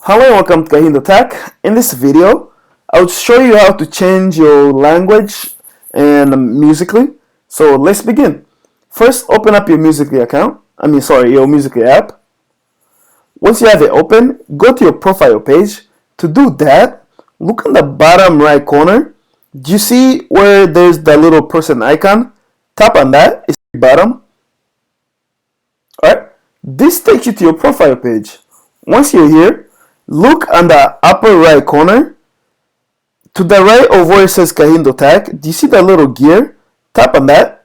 Hello and welcome to KahindoTech. In this video, I'll show you how to change your language and Musically. So let's begin. First, open up your Musically account. Your Musically app. Once you have it open, go to your profile page. To do that, look on the bottom right corner. Do you see where there's the little person icon? Tap on that. It's the bottom. Alright, this takes you to your profile page. Once you're here, look on the upper right corner. To the right of where it says KahindoTech, do you see that little gear? Tap on that.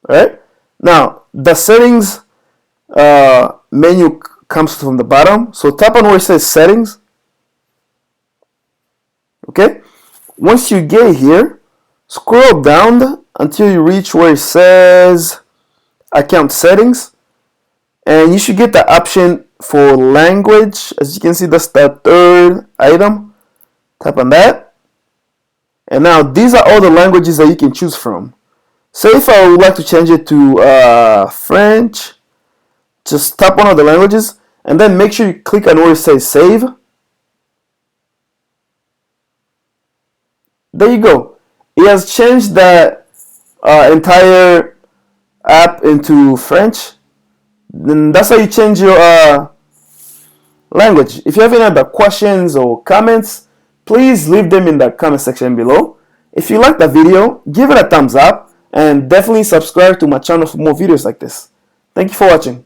Alright, now the settings menu comes from the bottom, so tap on where it says settings. Okay, once you get here, scroll down until you reach where it says account settings, and you should get the option for language. As you can see, that's the third item. Tap on that, and now these are all the languages that you can choose from. Say if I would like to change it to French, just tap one of the languages and then make sure you click on where it says save. There you go. It has changed that entire app into French. Then that's how you change your language. If you have any other questions or comments, please leave them in the comment section below. If you like the video, give it a thumbs up and definitely subscribe to my channel for more videos like this. Thank you for watching.